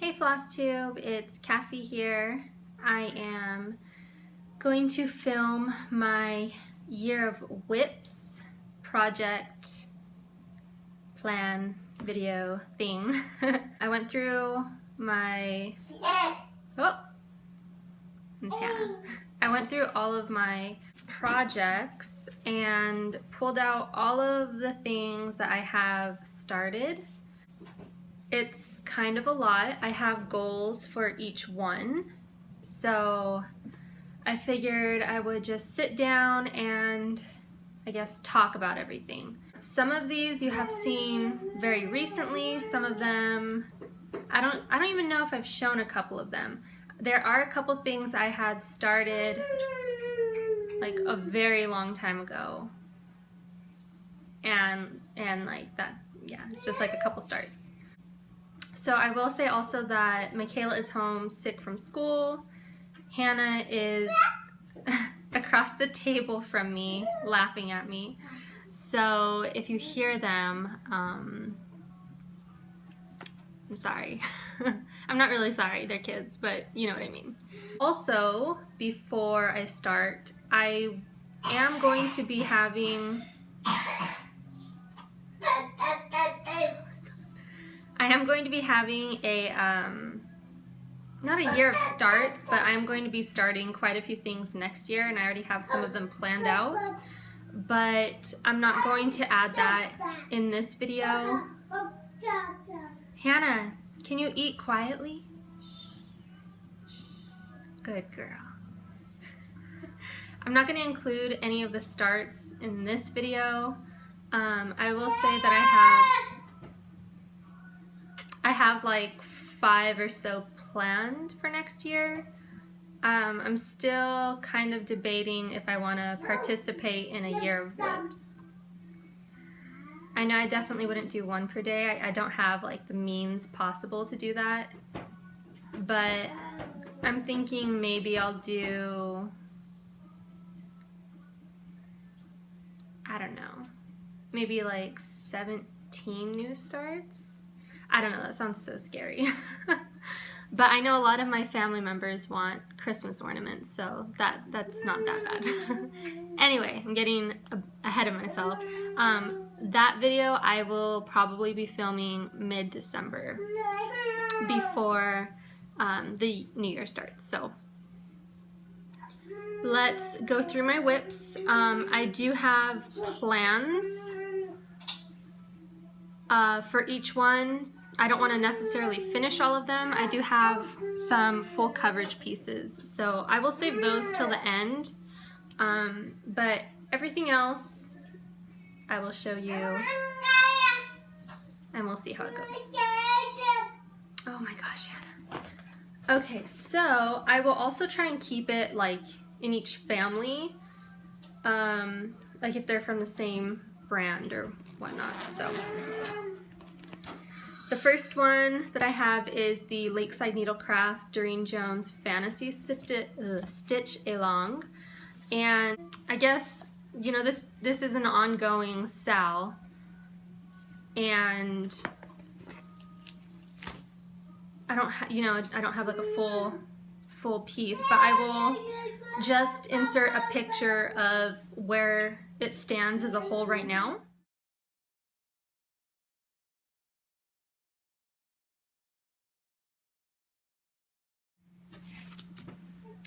Hey Flosstube, it's Cassie here. I am going to film my Year of Whips project plan video thing. I went through my... Oh! It's Hannah. I went through all of my projects and pulled out all of the things that I have started. It's kind of a lot. I have goals for each one, so I figured I would just sit down and I guess talk about everything. Some of these you have seen very recently, some of them I don't even know if I've shown a couple of them. There are a couple things I had started like a very long time ago, and like that, yeah, it's just like a couple starts. So I will say also that Michaela is home sick from school. Hannah is across the table from me laughing at me. So if you hear them, I'm sorry. I'm not really sorry, they're kids, but you know what I mean. Also, before I start, I am going to be having a, not a year of starts, but I'm going to be starting quite a few things next year, and I already have some of them planned out, but I'm not going to add that in this video. Hannah, can you eat quietly? Good girl. I'm not going to include any of the starts in this video. I will say that I have like 5 or so planned for next year. I'm still kind of debating if I want to participate in a Year of Whips. I know I definitely wouldn't do one per day. I don't have like the means possible to do that, but I'm thinking maybe I'll do, I don't know, maybe like 17 new starts. I don't know, that sounds so scary. But I know a lot of my family members want Christmas ornaments, so that's not that bad. Anyway, I'm getting ahead of myself. That video I will probably be filming mid-December before the New Year starts. So let's go through my whips. I do have plans for each one. I don't want to necessarily finish all of them. I do have some full coverage pieces, so I will save those till the end. But everything else I will show you, and we'll see how it goes. Oh my gosh, Hannah. Okay, so I will also try and keep it like in each family, like if they're from the same brand or whatnot. So the first one that I have is the Lakeside Needlecraft Durene Jones Fantasy Stitch Along, and I guess, you know, this is an ongoing sal, and I don't have like a full piece, but I will just insert a picture of where it stands as a whole right now.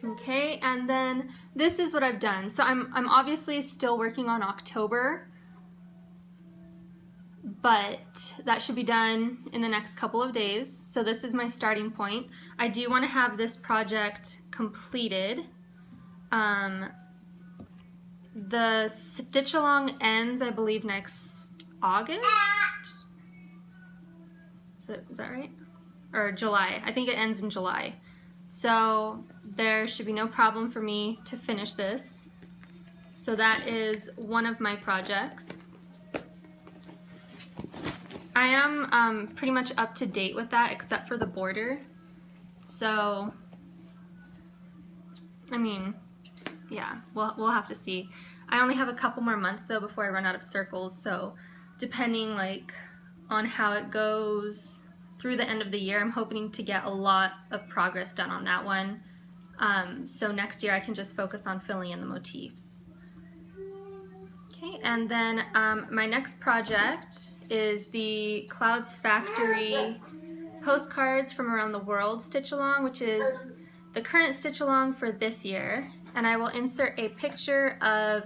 Okay, and then this is what I've done. So I'm obviously still working on October, but that should be done in the next couple of days. So this is my starting point. I do want to have this project completed. The stitch along ends, I believe, next August. Is that right? Or July. I think it ends in July. So there should be no problem for me to finish this. So that is one of my projects. I am pretty much up to date with that except for the border. So, I mean, yeah, we'll have to see. I only have a couple more months though before I run out of circles, so depending like on how it goes through the end of the year. I'm hoping to get a lot of progress done on that one. So next year I can just focus on filling in the motifs. Okay, and then my next project is the Clouds Factory Postcards from Around the World Stitch Along, which is the current Stitch Along for this year. And I will insert a picture of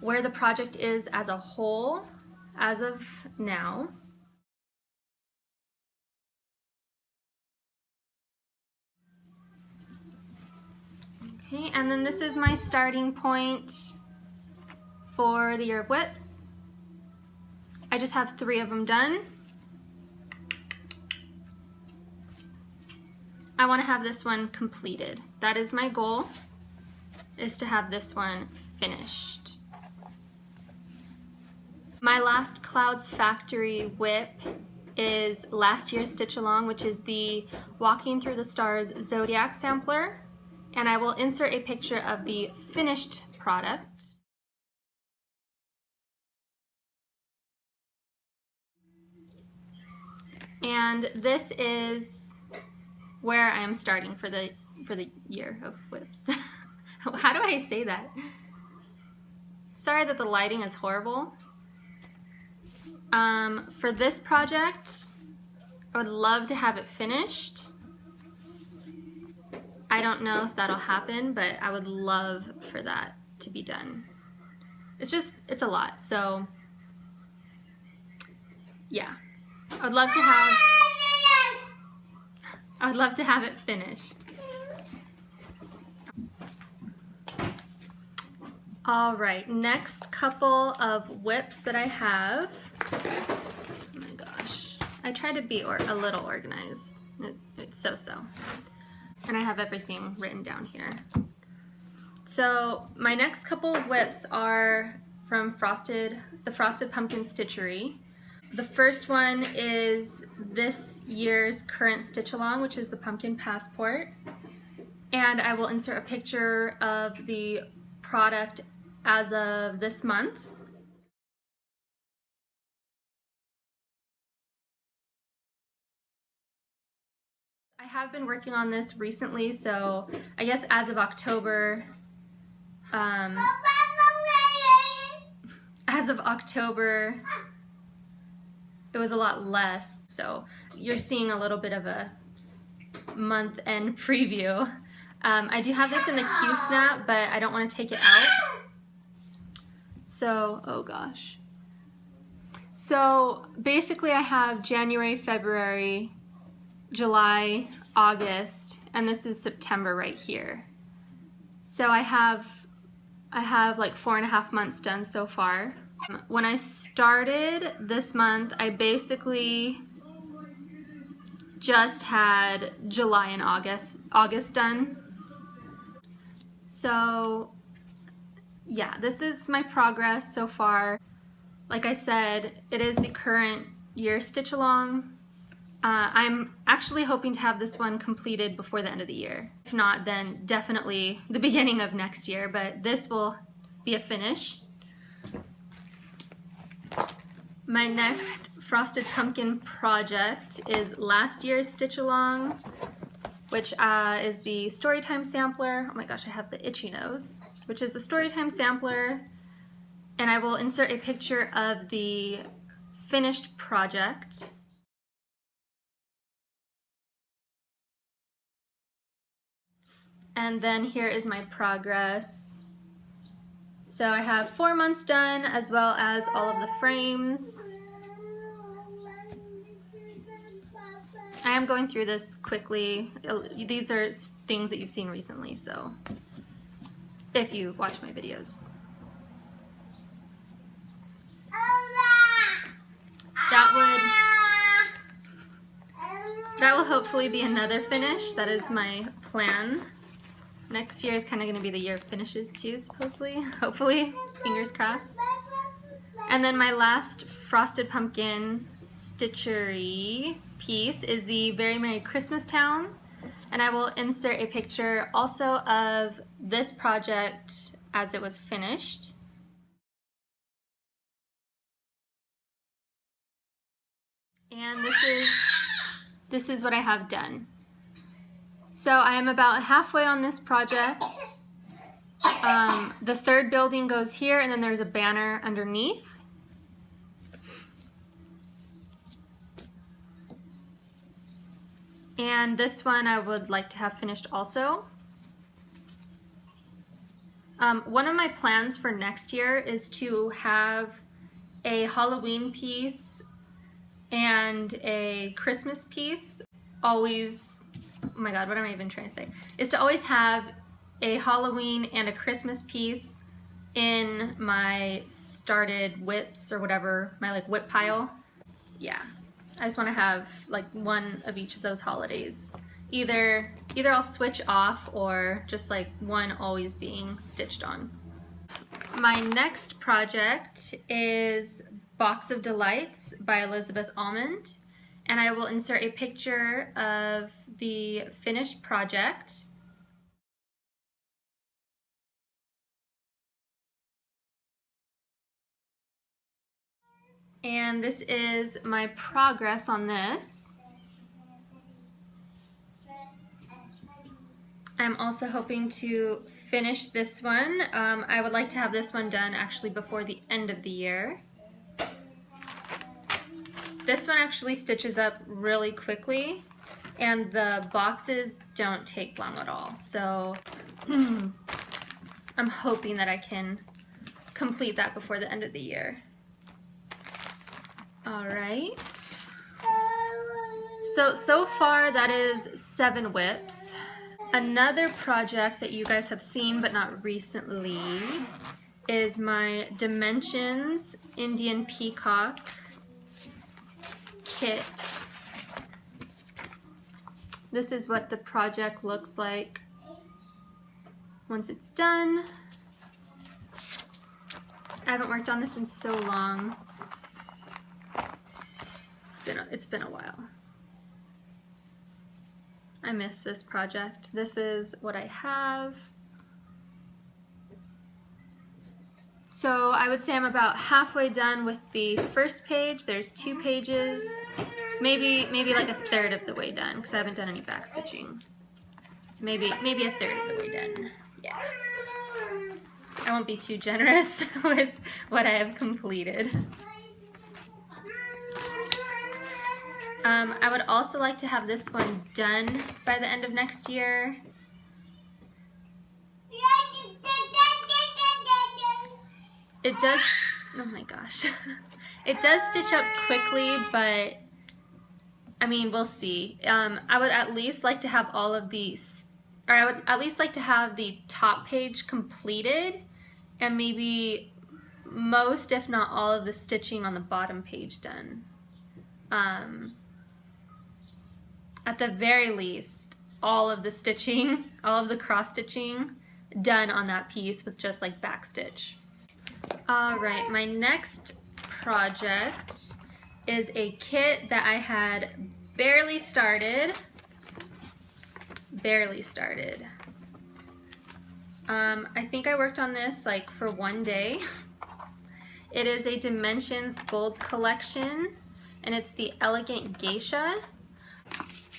where the project is as a whole as of now. Okay, and then this is my starting point for the Year of Whips. I just have 3 of them done. I want to have this one completed. That is my goal, is to have this one finished. My last Clouds Factory whip is last year's Stitch Along, which is the Walking Through the Stars Zodiac sampler. And I will insert a picture of the finished product. And this is where I am starting for the Year of Whips. How do I say that? Sorry that the lighting is horrible. For this project, I would love to have it finished. I don't know if that'll happen, but I would love for that to be done. It's a lot, so yeah. I would love to have it finished. All right, next couple of whips that I have. Oh my gosh. I try to be a little organized. It's so-so. And I have everything written down here. So my next couple of whips are from the Frosted Pumpkin Stitchery. The first one is this year's current Stitch Along, which is the Pumpkin Passport. And I will insert a picture of the product as of this month. I have been working on this recently, so I guess as of October, it was a lot less, so you're seeing a little bit of a month-end preview. I do have this in the Q-snap, but I don't want to take it out. So, oh gosh. So basically I have January, February, July, August, and this is September right here. So I have like 4.5 months done so far. When I started this month, I basically just had July and August done. So yeah, this is my progress so far. Like I said, it is the current year Stitch Along. I'm actually hoping to have this one completed before the end of the year. If not, then definitely the beginning of next year, but this will be a finish. My next Frosted Pumpkin project is last year's Stitch Along, which is the Storytime sampler. Oh my gosh, I have the itchy nose. Which is the Storytime sampler, and I will insert a picture of the finished project. And then here is my progress. So I have 4 months done, as well as all of the frames. I am going through this quickly. These are things that you've seen recently, so if you watch my videos. That will hopefully be another finish. That is my plan. Next year is kind of going to be the year of finishes too, supposedly. Hopefully. Fingers crossed. And then my last Frosted Pumpkin Stitchery piece is the Very Merry Christmas Town. And I will insert a picture also of this project as it was finished. And this is what I have done. So I am about halfway on this project. The third building goes here, and then there's a banner underneath. And this one I would like to have finished also. One of my plans for next year is to have a Halloween piece and a Christmas piece. Always, oh my god, what am I even trying to say? Is to always have a Halloween and a Christmas piece in my started whips or whatever, my like whip pile. Yeah, I just want to have like one of each of those holidays. Either I'll switch off or just like one always being stitched on. My next project is Box of Delights by Elizabeth Almond, and I will insert a picture of the finished project. And this is my progress on this. I'm also hoping to finish this one. I would like to have this one done actually before the end of the year. This one actually stitches up really quickly, and the boxes don't take long at all. So I'm hoping that I can complete that before the end of the year. All right. So far that is 7 whips. Another project that you guys have seen but not recently is my Dimensions Indian Peacock kit. This is what the project looks like once it's done. I haven't worked on this in so long. It's been a while. I miss this project. This is what I have. So I would say I'm about halfway done with the first page. There's 2 pages, maybe like a third of the way done because I haven't done any back stitching. So maybe a third of the way done. Yeah. I won't be too generous with what I have completed. I would also like to have this one done by the end of next year. It does, oh my gosh. It does stitch up quickly, but I mean, we'll see. I would at least like to have all of these, or I would at least like to have the top page completed and maybe most, if not all, of the stitching on the bottom page done. At the very least, all of the stitching, all of the cross stitching done on that piece with just like back stitch. All right, my next project is a kit that I had barely started. I think I worked on this like for 1 day. It is a Dimensions Gold collection, and it's the Elegant Geisha.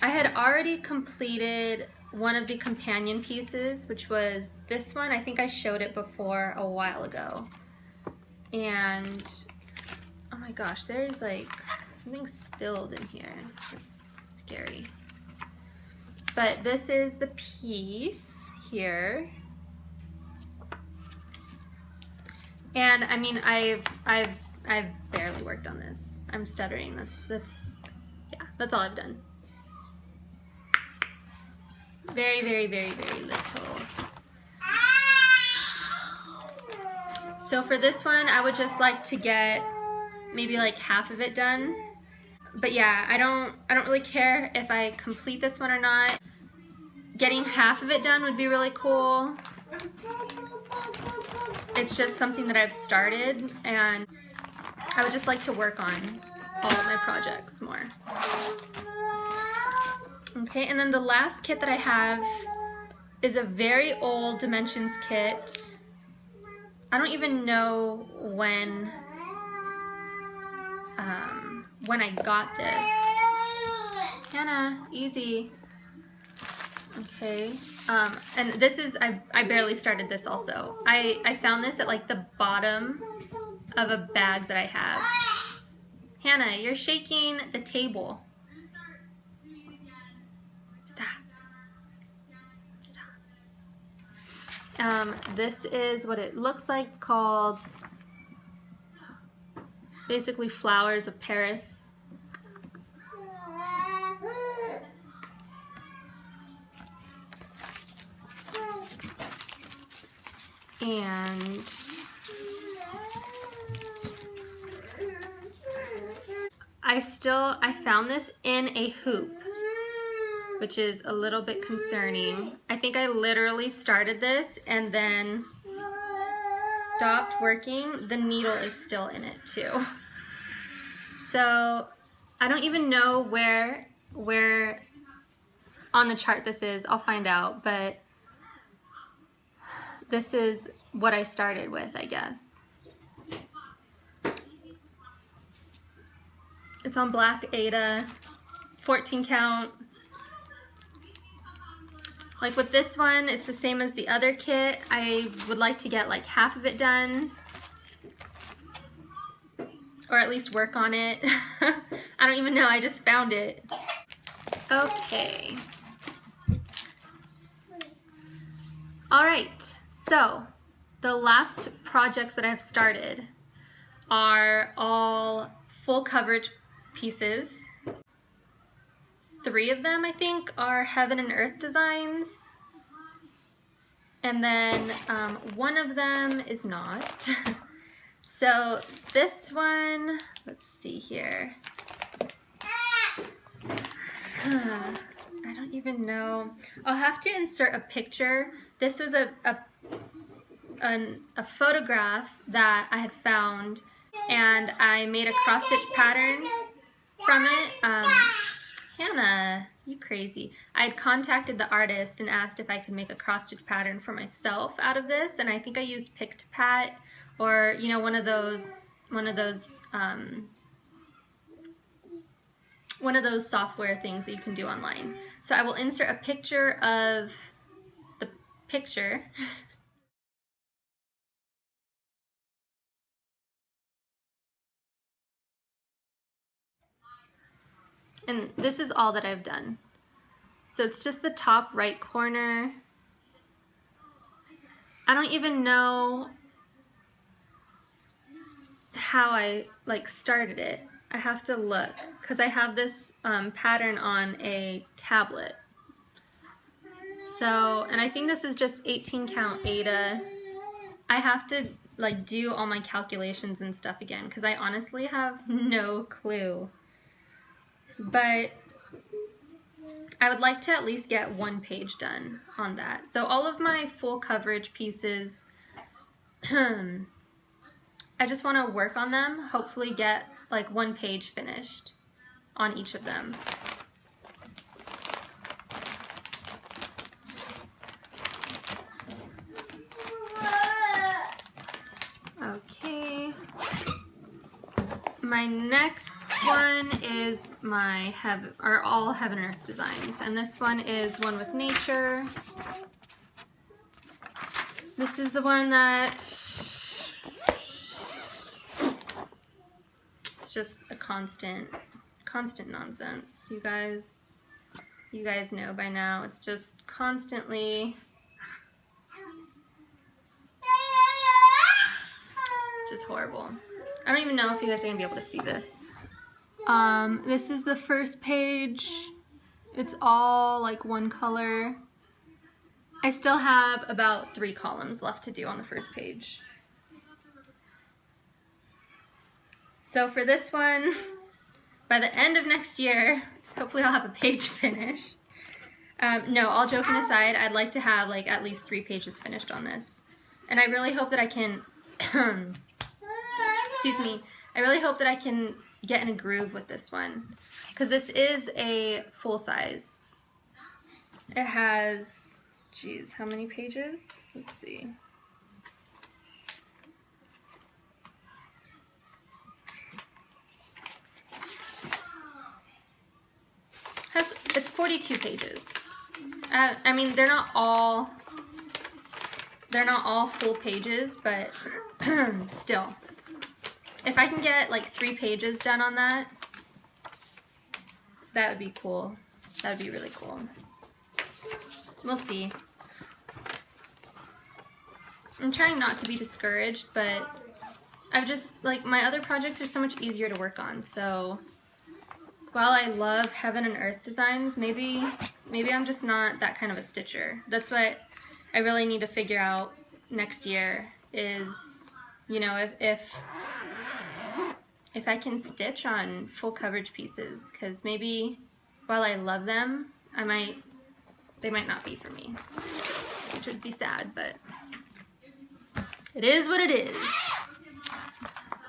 I had already completed one of the companion pieces, which was this one. I think I showed it before a while ago. And oh my gosh, there's like something spilled in here. It's scary. But this is the piece here. And I mean, I've barely worked on this. I'm stuttering. That's all I've done. Very little. So for this one, I would just like to get maybe like half of it done. But yeah, I don't really care if I complete this one or not. Getting half of it done would be really cool. It's just something that I've started, and I would just like to work on all of my projects more. Okay, and then the last kit that I have is a very old Dimensions kit. I don't even know when I got this. Hannah, easy. Okay, and this is, I barely started this also. I found this at like the bottom of a bag that I have. Hannah, you're shaking the table. Stop. Stop. This is what it looks like. It's called basically Flowers of Paris. And I found this in a hoop, which is a little bit concerning. I think I literally started this and then stopped working. The needle is still in it too. So I don't even know where on the chart this is. I'll find out, but this is what I started with, I guess. It's on black Ada, 14 count. Like with this one, it's the same as the other kit. I would like to get like half of it done, or at least work on it. I don't even know, I just found it. Okay. All right, so the last projects that I've started are all full coverage pieces. 3 of them, I think, are Heaven and Earth designs. And then 1 of them is not. So this one, let's see here. I don't even know. I'll have to insert a picture. This was a photograph that I had found, and I made a cross-stitch pattern from it. Hannah, you crazy. I had contacted the artist and asked if I could make a cross-stitch pattern for myself out of this, and I think I used Petite, or you know, one of those software things that you can do online. So I will insert a picture of the picture. And this is all that I've done. So it's just the top right corner. I don't even know how I like started it. I have to look because I have this pattern on a tablet. So, and I think this is just 18 count Ada. I have to like do all my calculations and stuff again because I honestly have no clue. But I would like to at least get 1 page done on that. So all of my full coverage pieces, I just want to work on them, hopefully get like 1 page finished on each of them. Okay. My next one is my all Heaven and Earth designs, and this one is one with nature. This is the one that it's just a constant nonsense. You guys know by now. It's just constantly just horrible. I don't even know if you guys are gonna be able to see this. This is the first page. It's all like one color. I still have about 3 columns left to do on the first page. So for this one, by the end of next year, hopefully I'll have a page finished. No, all joking aside, I'd like to have like at least 3 pages finished on this. And I really hope that I can excuse me, I really hope that I can get in a groove with this one, because this is a full size. It has, geez, how many pages? Let's see. Has It's 42 pages. I mean, they're not all full pages, but still. If I can get like 3 pages done on that, that would be cool. That would be really cool. We'll see. I'm trying not to be discouraged, but I've just, like, my other projects are so much easier to work on, so while I love heaven and earth designs, maybe I'm just not that kind of a stitcher. That's what I really need to figure out next year is, you know, if I can stitch on full coverage pieces, because maybe while I love them, they might not be for me, which would be sad, but it is what it is.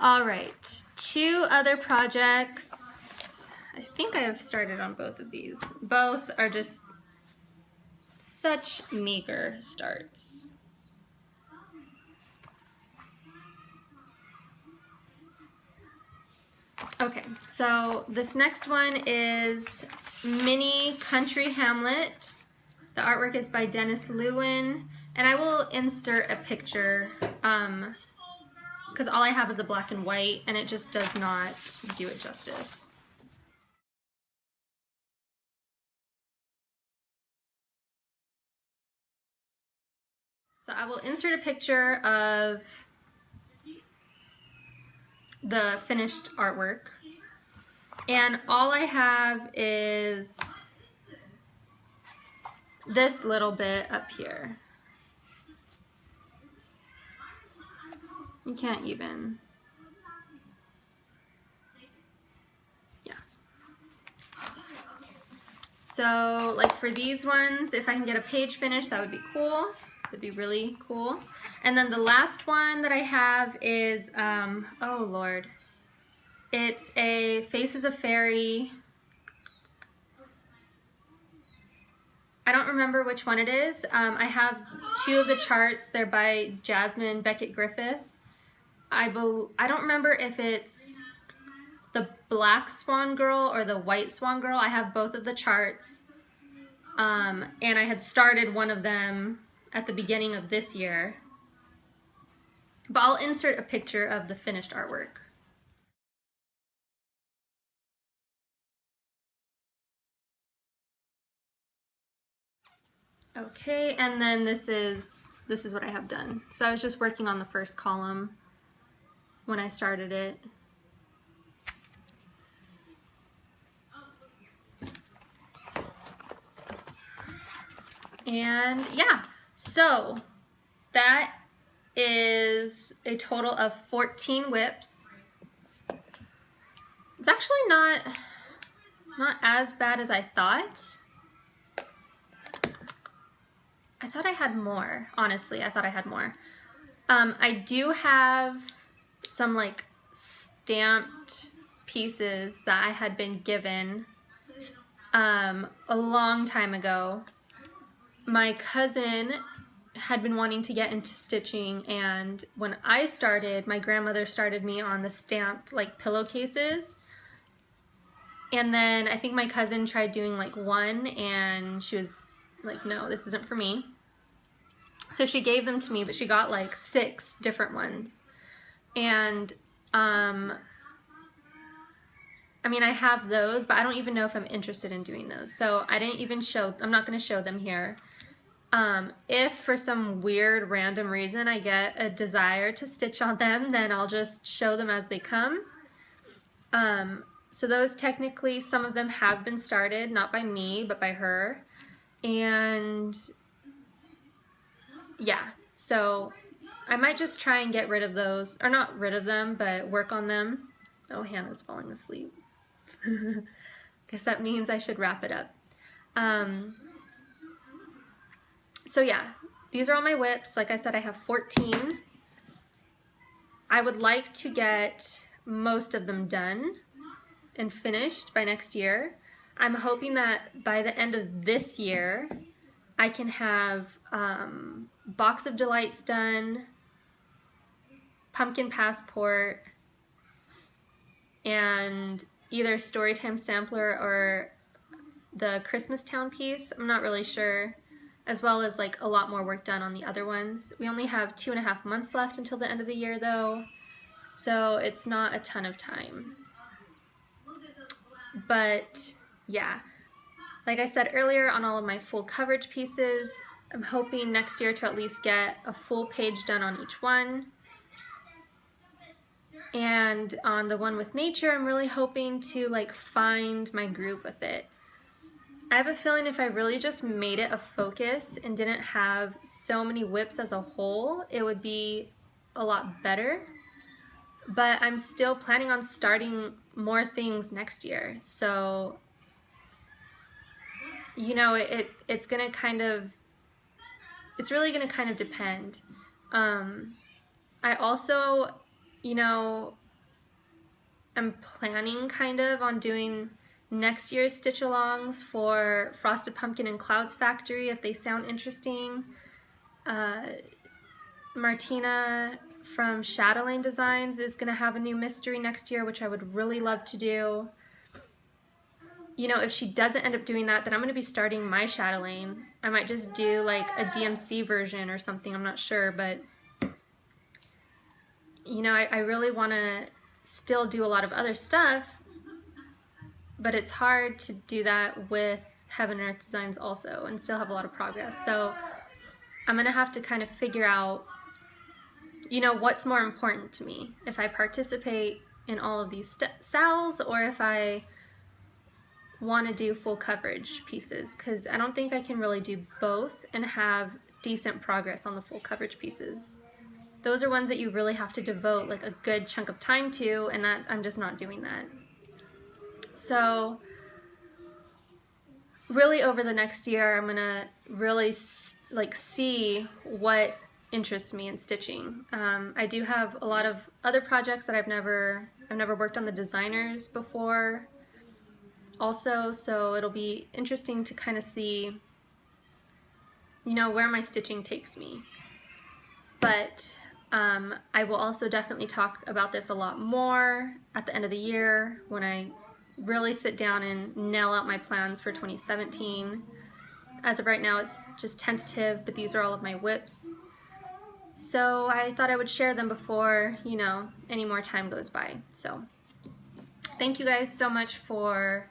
All right, 2 other projects. I think I have started on both of these. Both are just such meager starts. Okay, so this next one is Mini Country Hamlet. The artwork is by Dennis Lewin, and I will insert a picture because all I have is a black and white, and it just does not do it justice. So I will insert a picture of the finished artwork, and all I have is this little bit up here. You can't even, yeah. So like for these ones, if I can get a page finished, that would be cool. That'd be really cool. And then the last one that I have is, oh Lord, it's a Faces of Faery. I don't remember which one it is. I have 2 of the charts. They're by Jasmine Beckett Griffith. I don't remember if it's the Black Swan Girl or the White Swan Girl. I have both of the charts. And I had started one of them at the beginning of this year. But I'll insert a picture of the finished artwork. Okay, and then this is what I have done. So I was just working on the first column when I started it. And yeah, so that is a total of 14 whips. It's actually not as bad as I thought. I thought I had more, honestly. I thought I had more. I do have some like stamped pieces that I had been given a long time ago. My cousin had been wanting to get into stitching, and when I started, my grandmother started me on the stamped like pillowcases. And then I think my cousin tried doing like one, and she was like, no, this isn't for me. So she gave them to me, but she got like 6 different ones. And I mean, I have those, but I don't even know if I'm interested in doing those. So I didn't even I'm not going to show them here. If for some weird random reason I get a desire to stitch on them, then I'll just show them as they come. So those technically, some of them have been started, not by me, but by her. And yeah, so I might just try and get rid of those, or not rid of them, but work on them. Oh, Hannah's falling asleep. Guess that means I should wrap it up. So yeah, these are all my whips. Like I said, I have 14. I would like to get most of them done and finished by next year. I'm hoping that by the end of this year, I can have Box of Delights done, Pumpkin Passport, and either Storytime Sampler or the Christmas Town piece. I'm not really sure, as well as like a lot more work done on the other ones. We only have 2.5 months left until the end of the year though, so it's not a ton of time. But yeah, like I said earlier, on all of my full coverage pieces, I'm hoping next year to at least get a full page done on each one. And on the one with nature, I'm really hoping to like find my groove with it. I have a feeling if I really just made it a focus and didn't have so many whips as a whole, it would be a lot better. But I'm still planning on starting more things next year. So, you know, it's gonna kind of, it's really gonna kind of depend. I also, you know, I'm planning kind of on doing next year's stitch-alongs for Frosted Pumpkin and Clouds Factory if they sound interesting. Martina from Shadowlane Designs is going to have a new mystery next year, which I would really love to do. You know, if she doesn't end up doing that, then I'm going to be starting my Shadowlane. I might just do like a DMC version or something, I'm not sure, but you know, I really want to still do a lot of other stuff, but it's hard to do that with Heaven and Earth Designs also and still have a lot of progress. So I'm gonna have to kind of figure out, you know, what's more important to me, if I participate in all of these SALs or if I want to do full coverage pieces, because I don't think I can really do both and have decent progress on the full coverage pieces. Those are ones that you really have to devote like a good chunk of time to, and that I'm just not doing that. So really over the next year, I'm gonna really like see what interests me in stitching. I do have a lot of other projects that I've never worked on the designers before also, so it'll be interesting to kind of see, you know, where my stitching takes me. But I will also definitely talk about this a lot more at the end of the year when I really sit down and nail out my plans for 2017. As of right now, it's just tentative, but these are all of my whips. So I thought I would share them before, you know, any more time goes by. So thank you guys so much for,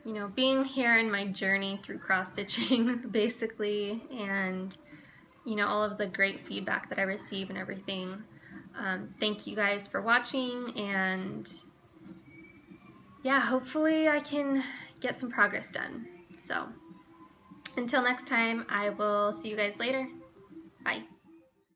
you know, being here in my journey through cross stitching, basically, and you know, all of the great feedback that I receive and everything. Thank you guys for watching, and yeah, hopefully I can get some progress done. So until next time, I will see you guys later. Bye.